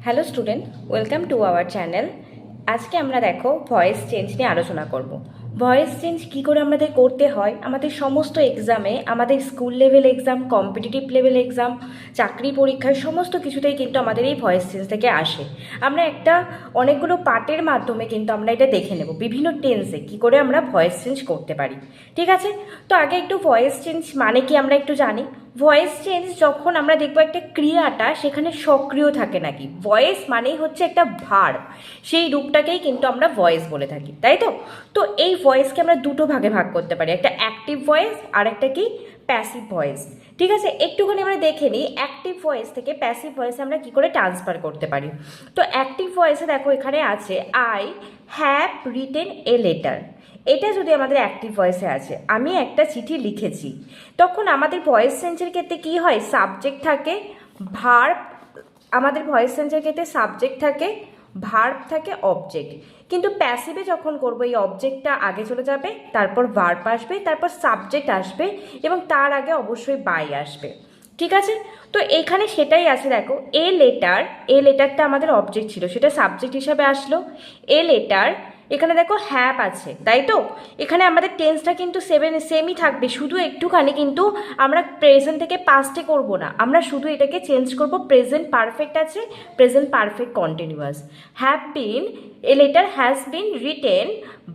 Hello student, welcome to our channel. আজকে আমরা দেখো ভয়েস চেঞ্জ নিয়ে আলোচনা করব। ভয়েস চেঞ্জ কী করে আমাদের করতে হয়, আমাদের সমস্ত এক্সামে, আমাদের school level exam, competitive level exam, চাকরি পরীক্ষায় সমস্ত কিছুতেই কিন্তু আমাদের এই ভয়েস চেঞ্জ থেকে আসে। আমরা অনেকগুলো পার্টের মাধ্যমে কিন্তু আমরা এটা দেখে নেব বিভিন্ন টেন্সে কী করে আমরা ভয়েস চেঞ্জ করতে পারি। ঠিক আছে, তো আগে একটু ভয়েস চেঞ্জ মানে কি আমরা একটু জানি। ভয়েস চেঞ্জ যখন আমরা দেখবো একটা ক্রিয়াটা সেখানে সক্রিয় থাকে নাকি। ভয়েস মানেই হচ্ছে একটা ভার্ব, সেই রূপটাকেই কিন্তু আমরা ভয়েস বলে থাকি, তাই তো। তো এই ভয়েসকে আমরা দুটো ভাগে ভাগ করতে পারি, একটা অ্যাক্টিভ ভয়েস আর একটা কি প্যাসিভ ভয়েস। ঠিক আছে, একটুখানি আমরা দেখে নিই অ্যাক্টিভ ভয়েস থেকে প্যাসিভ ভয়েসে আমরা কি করে ট্রান্সফার করতে পারি। তো অ্যাক্টিভ ভয়েসে দেখো এখানে আছে I have written a letter. এটা যদি আমাদের অ্যাক্টিভ ভয়েসে আছে, আমি একটা চিঠি লিখেছি, তখন আমাদের ভয়েস চেঞ্জের ক্ষেত্রে কী হয়, সাবজেক্ট থাকে, ভার্ব, আমাদের ভয়েস চেঞ্জের ক্ষেত্রে সাবজেক্ট থাকে, ভার্ব থাকে, অবজেক্ট। কিন্তু প্যাসিভে যখন করবো এই অবজেক্টটা আগে চলে যাবে, তারপর ভার্ব আসবে, তারপর সাবজেক্ট আসবে এবং তার আগে অবশ্যই বাই আসবে। ঠিক আছে, তো এখানে সেটাই আছে। দেখো এ লেটারটা আমাদের অবজেক্ট ছিল, সেটা সাবজেক্ট হিসাবে আসলো। এ লেটার, এখানে দেখো হ্যাভ আছে, তাই তো। এখানে আমাদের টেন্সটা কিন্তু সেমই থাকবে, শুধু একটুখানি কিন্তু আমরা প্রেজেন্ট থেকে পাস্টে করব না, আমরা শুধু এটাকে চেঞ্জ করব। প্রেজেন্ট পারফেক্ট আছে, present perfect continuous. Have been, a letter has been written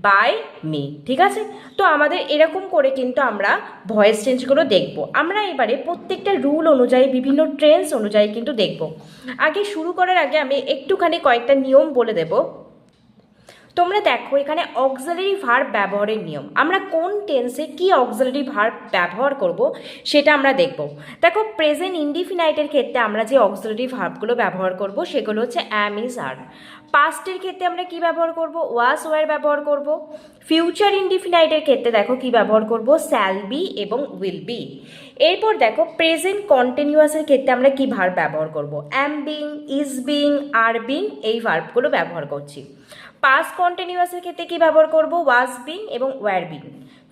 by me. ঠিক আছে, তো আমাদের এরকম করে কিন্তু আমরা ভয়েস চেঞ্জগুলো দেখব। আমরা এবারে প্রত্যেকটা রুল অনুযায়ী, বিভিন্ন ট্রেন্স অনুযায়ী কিন্তু দেখব। আগে শুরু করার আগে আমি একটুখানি কয়েকটা নিয়ম বলে দেবো। তোমরা দেখো এখানে অক্সিলারি ভার্ব ব্যবহারের নিয়ম, আমরা কোন টেন্সে কি অক্সিলারি ভার্ব ব্যবহার করব সেটা আমরা দেখব। দেখো প্রেজেন্ট ইনডিফিনাইটের ক্ষেত্রে আমরা যে অক্সিলারি ভার্বগুলো ব্যবহার করব সেগুলো হচ্ছে অ্যাম, ইজ, আর। পাস্টের ক্ষেত্রে আমরা কি ব্যবহার করব, ওয়াজ, ওয়ার ব্যবহার করব। ফিউচার ইনডিফিনাইটের ক্ষেত্রে দেখো কি ব্যবহার করব, শ্যাল বি এবং উইল বি। এরপর দেখো প্রেজেন্ট কন্টিনিউয়াসের ক্ষেত্রে আমরা কি ভার্ব ব্যবহার করব, অ্যাম being, is being, are being, এই ভার্বগুলো ব্যবহার করছি। পাস্ট কন্টিনিউয়াসের ক্ষেত্রে কি ব্যবহার করব, ওয়াজ বিং এবং ওয়্যার বিং।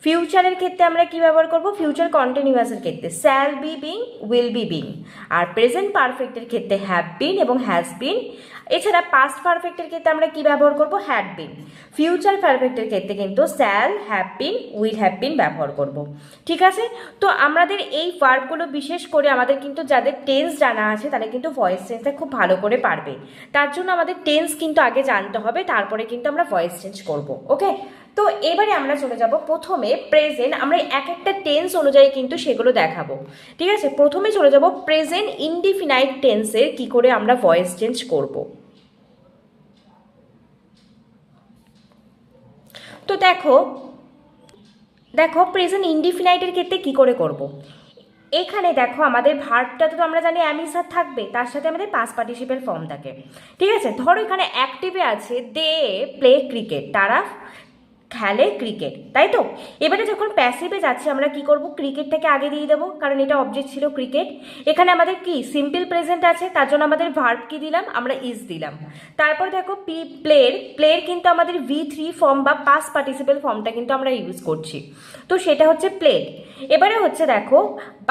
ফিউচারের ক্ষেত্রে আমরা কি ব্যবহার করব, ফিউচার কন্টিনিউয়াসের ক্ষেত্রে shall be being, will be being. আর প্রেজেন্ট পারফেক্টের ক্ষেত্রে হ্যাভ বিন এবং হ্যাজ বিন। এছাড়া পাস্ট পারফেক্টের ক্ষেত্রে আমরা কি ব্যবহার করব, হ্যাড বিন। ফিউচার পারফেক্টের ক্ষেত্রে কিন্তু shall, have been, will have been ব্যবহার করব। ঠিক আছে, তো আমাদের এই ভার্বগুলো বিশেষ করে আমাদের কিন্তু যাদের টেন্স জানা আছে তারা কিন্তু ভয়েস চেঞ্জটা খুব ভালো করে পারবে। তার জন্য আমাদের টেন্স কিন্তু আগে জানতে হবে, তারপরে কিন্তু আমরা ভয়েস চেঞ্জ করব। ওকে, তো এবারে আমরা চলে যাব প্রথমে প্রেজেন্ট, আমরা এক একটা টেন্স অনুযায়ী কিন্তু সেগুলো দেখাবো। ঠিক আছে, প্রথমে চলে যাব প্রেজেন্ট ইনডিফিনাইট টেন্সের কি করে আমরা ভয়েস চেঞ্জ করব। তো দেখো দেখো প্রেজেন্ট ইনডিফিনাইটের ক্ষেত্রে কি করে করব। এখানে দেখো আমাদের ভার্বটা তো আমরা জানি অ্যামিসার থাকবে, তার সাথে আমাদের পাস্ট পার্টিসিপেল ফর্ম থাকে। ঠিক আছে, ধরো এখানে অ্যাক্টিভে আছে দে প্লে ক্রিকেট, তারা খেলে ক্রিকেট, তাই তো। এবারে যখন প্যাসিভে যাচ্ছে আমরা কি করব, ক্রিকেটটাকে আগে দিয়ে দেবো, কারণ এটা অবজেক্ট ছিল ক্রিকেট। এখানে আমাদের কি সিম্পল প্রেজেন্ট আছে, তার জন্য আমাদের ভার্ব কি দিলাম, আমরা ইজ দিলাম। তারপর দেখো প্লের কিন্তু আমাদের V3 ফর্ম বা পাস্ট পার্টিসিপেল ফর্মটা কিন্তু আমরা ইউজ করছি, তো সেটা হচ্ছে প্লেড। এবারে হচ্ছে দেখো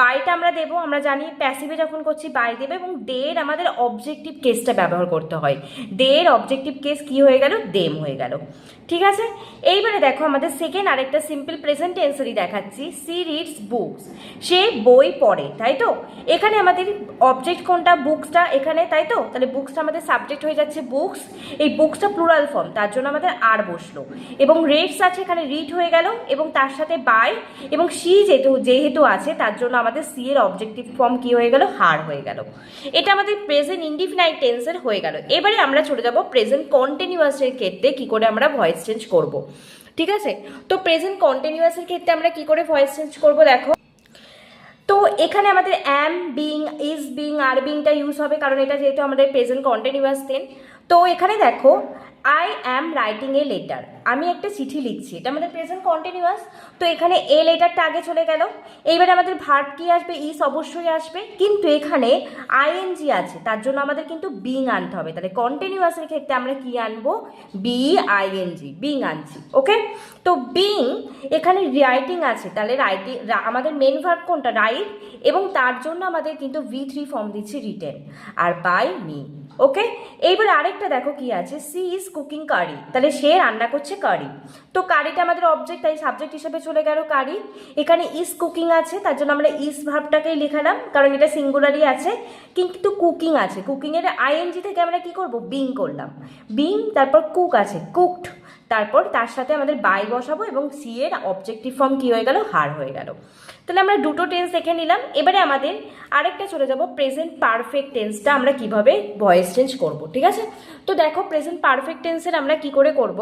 বাইটা আমরা দেবো, আমরা জানি প্যাসিভে যখন করছি বাই দেবে, এবং দের আমাদের অবজেক্টিভ কেসটা ব্যবহার করতে হয়। দের অবজেক্টিভ কেস কি হয়ে গেল, দেম হয়ে গেল। ঠিক আছে, এইবারে দেখো আমাদের সেকেন্ড আরেকটা সিম্পল প্রেজেন্ট টেন্সেরই দেখাচ্ছি, সি রিডস বুকস, সে বই পড়ে, তাই তো। এখানে আমাদের অবজেক্ট কোনটা, বুকসটা এখানে, তাই তো। তাহলে বুকসটা আমাদের সাবজেক্ট হয়ে যাচ্ছে বুকস, এই বুকসটা প্লুরাল ফর্ম, তার জন্য আমাদের আর বসলো, এবং রেডস আছে এখানে রিড হয়ে গেল, এবং তার সাথে বাই এবং সি যেহেতু আছে তার জন্য আমাদের সি এর অবজেক্টিভ ফর্ম কি হয়ে গেল, হার হয়ে গেল। এটা আমাদের প্রেজেন্ট ইনডিফিনাইট টেন্সের হয়ে গেল। এবারে আমরা চলে যাব প্রেজেন্ট কন্টিনিউয়াসের ক্ষেত্রে কি করে আমরা ভয়েস চেঞ্জ করব। ঠিক আছে, তো প্রেজেন্ট কন্টিনিউয়াসের ক্ষেত্রে আমরা কি করে ভয়েস চেঞ্জ করব, দেখো। তো এখানে আমাদের অ্যাম বিং, ইজ বিং, আর বিংটা ইউজ হবে, কারণ এটা যেহেতু আমাদের প্রেজেন্ট কন্টিনিউয়াস টেন্স। তো এখানে দেখো I am writing a letter, আমি একটা চিঠি লিখছি, এটা আমাদের প্রেজেন্ট কন্টিনিউয়াস। তো এখানে এ লেটারটা আগে চলে গেল। এইবারে আমাদের ভার্ব কি আসবে, ইজ অবশ্যই আসবে, কিন্তু এখানে আইএনজি আছে, তার জন্য আমাদের কিন্তু বিং আনতে হবে। তাহলে কন্টিনিউয়াসের ক্ষেত্রে আমরা কি আনবো, বিআইএনজি, বিং আনছি। ওকে, তো বিং এখানে রাইটিং আছে, তাহলে রাইটিং আমাদের মেন ভার্ব কোনটা, রাইট, এবং তার জন্য আমাদের কিন্তু V3 ফর্ম দিচ্ছি রিটেন, আর বাই মি। ওকে, এইবার আরেকটা দেখো কি আছে, সি ইজ কুকিং কারি, তাহলে সে রান্না করছে কারি। তো কারিটা আমাদের অবজেক্ট, তাই সাবজেক্ট হিসেবে চলে গেল কারি। এখানে ইজ কুকিং আছে, তার জন্য আমরা ইজ ভার্বটাকেই লিখালাম, কারণ এটা সিঙ্গুলারই আছে। কিন্তু কুকিং আছে, কুকিংয়ের আইএনজি থেকে আমরা কি করব, বিং করলাম, বিং, তারপর কুক আছে, কুকড, তারপর তার সাথে আমাদের বাই বসাবো এবং সি এর অবজেক্টিভ ফর্ম কি হয়ে গেল, হার হয়ে গেল। তাহলে আমরা দুটো টেন্স দেখে নিলাম। এবারে আমাদের আরেকটা চলে যাব, প্রেজেন্ট পারফেক্ট টেন্সটা আমরা কিভাবে ভয়েস চেঞ্জ করব, ঠিক আছে? তো দেখো প্রেজেন্ট পারফেক্ট টেন্সের আমরা কি করে করব,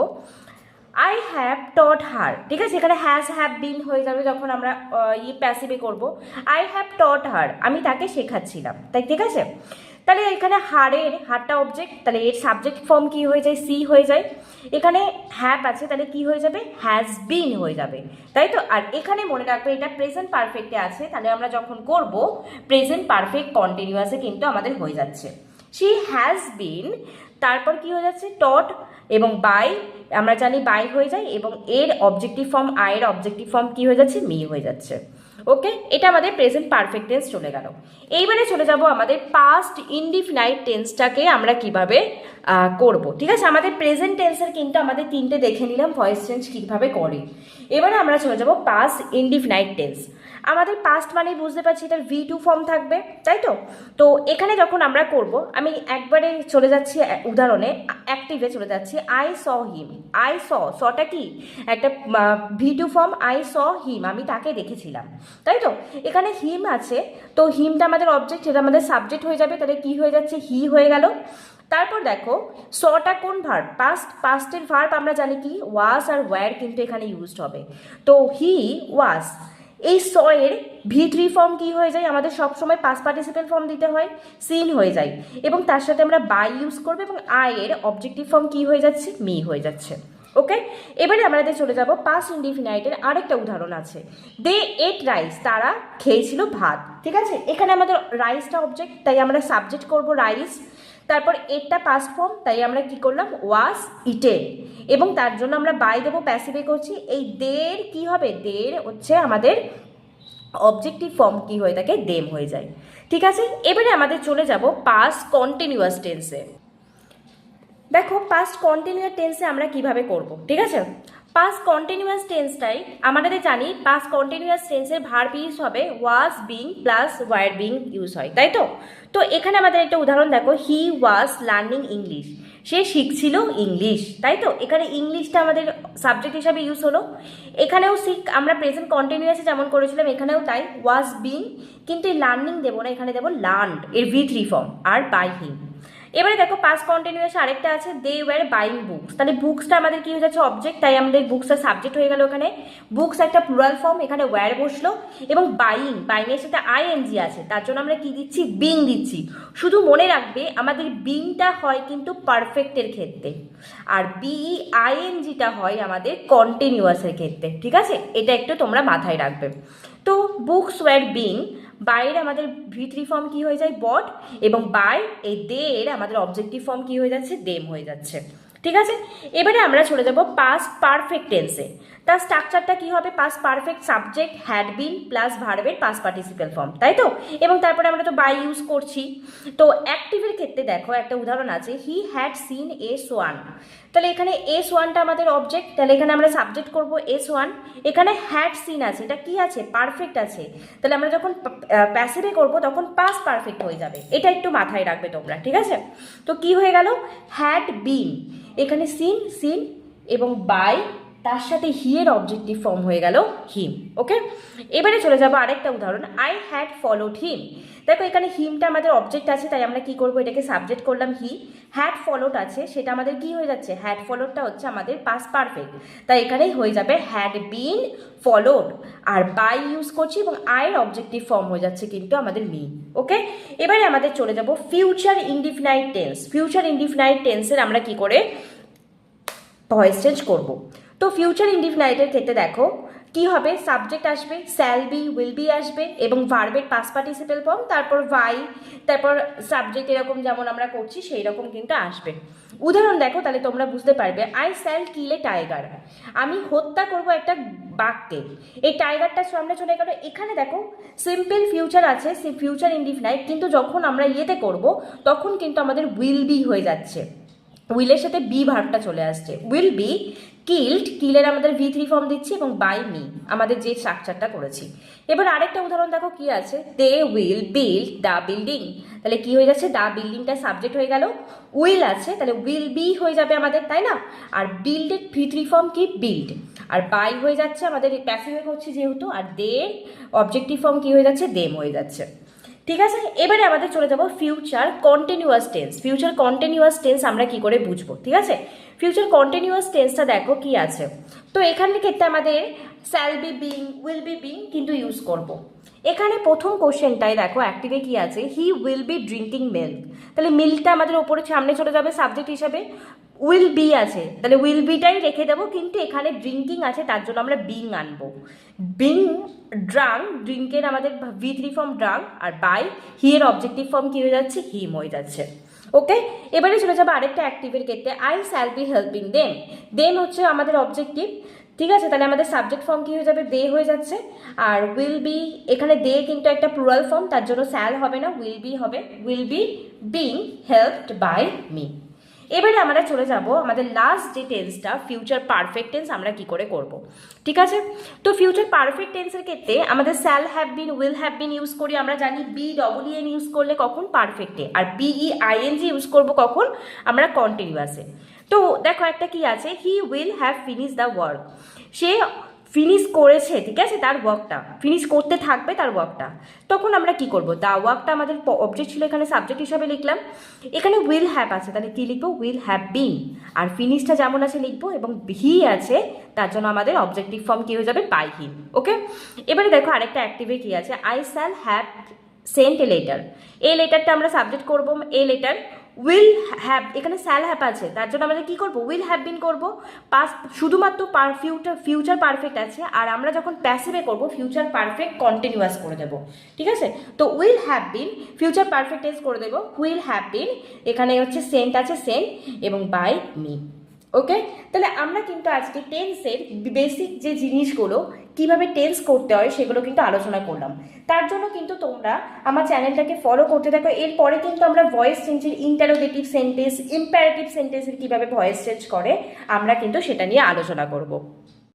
আই হ্যাভ টট হার, ঠিক আছে? এখানে হ্যাজ হ্যাভ বিন হয়ে যাবে যখন আমরা প্যাসিভে করব। আই হ্যাভ টট হার, আমি তাকে শেখাচ্ছিলাম, তাই ঠিক আছে? তাহলে এখানে হারটা অবজেক্ট, তাহলে এর সাবজেক্ট ফর্ম কি হয়ে যায়, সি হয়ে যায়। এখানে হ্যাভ আছে, তাহলে কি হয়ে যাবে, হ্যাজ বিন হয়ে যাবে, তাই তো? আর এখানে মনে রাখবে এটা প্রেজেন্ট পারফেক্টে আছে, তাহলে আমরা যখন করব প্রেজেন্ট পারফেক্ট কন্টিনিউয়াসে কিন্তু আমাদের হয়ে যাচ্ছে। শি হ্যাজ বিন, তারপর কি হয়ে যাচ্ছে, টট এবং বাই, আমরা জানি বাই হয়ে যায়, এবং এর অবজেক্টিভ ফর্ম, আয়ের অবজেক্টিভ ফর্ম কি হয়ে যাচ্ছে, মি হয়ে যাচ্ছে। ওকে, এটা আমাদের প্রেজেন্ট পারফেক্ট টেন্স চলে গেল। এইবারে চলে যাব আমাদের পাস্ট ইনডিফিনাইট টেন্সটাকে আমরা কিভাবে করব, ঠিক আছে? আমাদের প্রেজেন্ট টেন্সের কিন্তু আমাদের তিনটে দেখে নিলাম ভয়েস চেঞ্জ কীভাবে করে। এবারে আমরা চলে যাব পাস্ট ইনডিফিনাইট টেন্স। আমাদের পাস্ট মানে বুঝতে পারছি এটার V2 ফর্ম থাকবে, তাই তো? তো এখানে যখন আমরা করব, আমি একবারে চলে যাচ্ছি উদাহরণে, অ্যাক্টিভে চলে যাচ্ছি, আই স হিম, আই সটা কি একটা V2 ফর্ম, আই স হিম, আমি তাকে দেখেছিলাম, তাই তো? এখানে হিম আছে, তো হিমটা আমাদের অবজেক্ট, এটা আমাদের সাবজেক্ট হয়ে যাবে, তাহলে কি হয়ে যাচ্ছে, হি হয়ে গেল। তারপর দেখো সটা কোন ভার্ব, পাস্টের ভার্ব আমরা জানি কি ওয়াজ আর ওয়্যার কিন্তু এখানে ইউজড হবে, তো হি ওয়াজ। এই স এর V3 ফর্ম কি হয়ে যায়, আমাদের সবসময় পাস্ট পার্টিসিপেল ফর্ম দিতে হয়, সিন হয়ে যায়, এবং তার সাথে আমরা বাই ইউজ করবো, এবং আই এর অবজেক্টিভ ফর্ম কি হয়ে যাচ্ছে, মি হয়ে যাচ্ছে। ওকে, এবারে আমাদের চলে যাব পাস্ট ইনডিফিনাইটের আরেকটা উদাহরণ আছে, দে এট রাইস, তারা খেয়েছিল ভাত, ঠিক আছে? এখানে আমাদের রাইসটা অবজেক্ট, তাই আমরা সাবজেক্ট করব রাইস, তারপর এটটা পাস্ট ফর্ম, তাই আমরা কি করলাম, ওয়াজ ইটেন, এবং তার জন্য আমরা বাই দেবো, প্যাসিভে করছি। এই দের কি হবে, দের হচ্ছে আমাদের অবজেক্টিভ ফর্ম কি হয়ে থাকে, দেম হয়ে যায়, ঠিক আছে? এবারে আমাদের চলে যাব পাস্ট কন্টিনিউয়াস টেন্সে। দেখো পাস্ট কন্টিনিউয়াস টেন্সে আমরা কিভাবে করব, ঠিক আছে? পাস্ট কন্টিনিউয়াস টেন্সটাই আমাদের জানি, পাস্ট কন্টিনিউয়াস টেন্সের ভার্ব ইউজ হবে was being plus were being use হয়, তাই তো? তো এখানে আমাদের একটা উদাহরণ দেখো, হি ওয়াজ লার্নিং ইংলিশ, সে শিখছিল ইংলিশ, তাই তো? এখানে ইংলিশটা আমাদের সাবজেক্ট হিসাবে ইউজ হলো। এখানেও আমরা প্রেজেন্ট কন্টিনিউয়াসে যেমন করেছিলাম এখানেও তাই, ওয়াজ বিং, কিন্তু এই লার্নিং দেবো না, এখানে দেবো লার্নড, এর V3 form, R by him. এবারে দেখো পাস্ট কন্টিনিউয়াস আরেকটা আছে, দে ওয়্যার বাইং বুকস, তাহলে বুকসটা আমাদের কি হয়ে যাচ্ছে, অবজেক্ট, তাই আমাদের বুকসটা সাবজেক্ট হয়ে গেল। এখানে বুকস একটা প্লুরাল ফর্ম, এখানে ওয়্যার বসলো, এবং বাইংয়ের সাথে আইএনজি আছে, তার জন্য আমরা কি দিচ্ছি, বিং দিচ্ছি। শুধু মনে রাখবে আমাদের বিংটা হয় কিন্তু পারফেক্টের ক্ষেত্রে, আর আইএনজিটা হয় আমাদের কন্টিনিউয়াসের ক্ষেত্রে, ঠিক আছে? এটা একটু তোমরা মাথায় রাখবে। তো বুকস ওয়্যার বিং, বাইয়ের আমাদের V3 ফর্ম কি হয়ে যায়, বট, এবং বাই এই দের আমাদের অবজেক্টিভ ফর্ম কি হয়ে যাচ্ছে, দেম হয়ে যাচ্ছে, ঠিক আছে? এবারে আমরা চলে যাব পাস্ট পারফেক্ট টেন্সে। তার স্ট্রাকচারটা কি হবে, past perfect subject had been plus ভার্বের পাস্ট পার্টিসিপেল ফর্ম, তাই তো? এবং তারপরে আমরা তো বাই ইউজ করছি। তো অ্যাক্টিভের ক্ষেত্রে দেখো একটা উদাহরণ আছে, হি হ্যাড সিন S1, তাহলে এখানে S1টা আমাদের অবজেক্ট, তাহলে এখানে আমরা সাবজেক্ট করব S1। এখানে হ্যাড সিন আছে, এটা কি আছে, পারফেক্ট আছে, তাহলে আমরা যখন প্যাসিভে করব তখন পাস্ট পারফেক্ট হয়ে যাবে, এটা একটু মাথায় রাখবে তোমরা, ঠিক আছে? তো কি হয়ে গেল, হ্যাড বিন, এখানে সিন এবং বাই, তার সাথে হি এর অবজেক্টিভ ফর্ম হয়ে গেল হিম। ওকে, এবারে চলে যাব আরেকটা উদাহরণ, আই হ্যাড ফলোড হিম। দেখো এখানে হিমটা আমাদের অবজেক্ট আছে, তাই আমরা কি করব, এটাকে সাবজেক্ট করলাম হি। হ্যাড ফলোড আছে, সেটা আমাদের কি হয়ে যাচ্ছে, হ্যাড ফলোডটা হচ্ছে আমাদের পাস্ট পারফেক্ট, তাই এখানেই হয়ে যাবে হ্যাড বিন ফলোড, আর বাই ইউজ করছি এবং আয়ের অবজেক্টিভ ফর্ম হয়ে যাচ্ছে কিন্তু আমাদের মি। ওকে, এবারে আমাদের চলে যাব future indefinite tense. Future indefinite টেন্সের আমরা কি করে ভয়েস চেঞ্জ করব। তো ফিউচার ইনডিফিনাইটের ক্ষেত্রে দেখো কি হবে, সাবজেক্ট আসবে, শ্যাল বি, উইল বি আসবে এবং ভার্বের পাস্ট পার্টিসিপেল ফর্ম, তারপর ভাই, তারপর সাবজেক্ট, এরকম যেমন আমরা করছি সেই রকম কিন্তু আসবে। উদাহরণ দেখো, তাহলে তোমরা বুঝতে পারবে। I shall kill a tiger, আমি হত্যা করব একটা বাঘকে। এই টাইগারটা সামনে চলে গেল। এখানে দেখো সিম্পল ফিউচার আছে, সেই ফিউচার ইনডিফিনাইট, কিন্তু যখন আমরা ইয়েতে করব তখন কিন্তু আমাদের উইল বি হয়ে যাচ্ছে, উইলের সাথে বি ভার্বটা চলে আসছে। উইল বি কিল্ড, কিলের আমাদের V3 ফর্ম দিচ্ছি এবং বাই মি, আমাদের যে স্ট্রাকচারটা করেছি। এবার আরেকটা উদাহরণ দেখো কি আছে, they will build the building, তাহলে কি হয়ে যাচ্ছে, দ্য বিল্ডিংটা সাবজেক্ট হয়ে গেল, উইল আছে তাহলে উইল বি হয়ে যাবে আমাদের, তাই না? আর বিল্ডের V3 ফর্ম কি, বিল্ড, আর বাই হয়ে যাচ্ছে আমাদের প্যাসিভ হচ্ছে যেহেতু, আর দে অবজেক্টিভ ফর্ম কি হয়ে যাচ্ছে, দেম হয়ে যাচ্ছে। ঠিক আছে, এবারে আমাদের চলে যাব future continuous tense. Future continuous tense আমরা কি করে বুঝবো, ঠিক আছে? ফিউচার কন্টিনিউয়াস টেন্সটা দেখো কি আছে। তো এখানের ক্ষেত্রে আমাদের shall be, being, will be, being কিন্তু ইউজ করব। এখানে প্রথম কোশ্চেনটাই দেখো অ্যাক্টিভে কি আছে, he will be drinking milk, তাহলে মিল্কটা আমাদের ওপরে সামনে চলে যাবে সাবজেক্ট হিসাবে। উইল বি আছে তাহলে উইল বিটাই রেখে দেবো, কিন্তু এখানে ড্রিঙ্কিং আছে তার জন্য আমরা বিং আনবো। বিং ড্রাং, ড্রিঙ্কের আমাদের V3 ফর্ম ড্রাং, আর বাই হি এর অবজেক্টিভ ফর্ম কি হয়ে যাচ্ছে, হিম হয়ে যাচ্ছে। ওকে, এবারে চলে যাবো আরেকটা অ্যাক্টিভের ক্ষেত্রে, I shall be helping them. Them হচ্ছে আমাদের অবজেক্টিভ, ঠিক আছে? তাহলে আমাদের সাবজেক্ট ফর্ম কি হয়ে যাবে, দে হয়ে যাচ্ছে। আর উইল বি, এখানে দে কিন্তু একটা প্লুরাল ফর্ম, তার জন্য শ্যাল হবে না, উইল বি হবে। Will be being helped by me. এবারে আমরা চলে যাব আমাদের লাস্ট যে টেন্সটা, ফিউচার পারফেক্ট টেন্স আমরা কি করে করব, ঠিক আছে? তো ফিউচার পারফেক্ট টেন্সের ক্ষেত্রে আমাদের shall have been, will have been use করি, আমরা জানি BEEN ইউজ করলে কখন, পারফেক্টে, আর BEING ইউজ করব কখন, আমরা কন্টিনিউয়াসে। তো দেখো একটা কি আছে, he will have finish the work, say finish করেছে, ঠিক আছে, তার ওয়ার্কটা ফিনিশ করতে থাকবে তার ওয়ার্কটা। তখন আমরা কি করব, দ্য ওয়ার্কটা আমাদের অবজেক্ট ছিল, এখানে সাবজেক্ট হিসাবে লিখলাম। এখানে উইল হ্যাভ আছে তাহলে কি লিখবো, উইল হ্যাভ বিন, আর ফিনিশটা যেমন আছে লিখবো, এবং হি আছে তার জন্য আমাদের অবজেক্টিভ ফর্ম কি হয়ে যাবে, বাই হিম। ওকে, এবারে দেখো আরেকটা অ্যাক্টিভে কি আছে, I shall have sent a letter, এই লেটারটা আমরা সাবজেক্ট করবো, এ লেটার। উইল হ্যাভ, এখানে শ্যাল হ্যাভ আছে তার জন্য আমাদের কি করব, উইল হ্যাভ বিন করব। পাস্ট শুধুমাত্র ফিউচার পারফেক্ট আছে, আর আমরা যখন প্যাসিভে করব ফিউচার পারফেক্ট কন্টিনিউয়াস করে দেব, ঠিক আছে? তো will have been future perfect tense করে দেব, উইল হ্যাভ বিন, এখানে হচ্ছে সেন্ট আছে, সেন্ট এবং বাই মি। ওকে, তাহলে আমরা কিন্তু আজকে টেন্সের বেসিক যে জিনিসগুলো কিভাবে টেন্স করতে হয় সেগুলো কিন্তু আলোচনা করলাম। তার জন্য কিন্তু তোমরা আমার চ্যানেলটাকে ফলো করতে থাকো। এরপরে কিন্তু আমরা ভয়েস চেঞ্জের ইন্টারোগেটিভ সেন্টেন্স, ইম্পারেটিভ সেন্টেন্সের কীভাবে ভয়েস চেঞ্জ করে আমরা কিন্তু সেটা নিয়ে আলোচনা করব।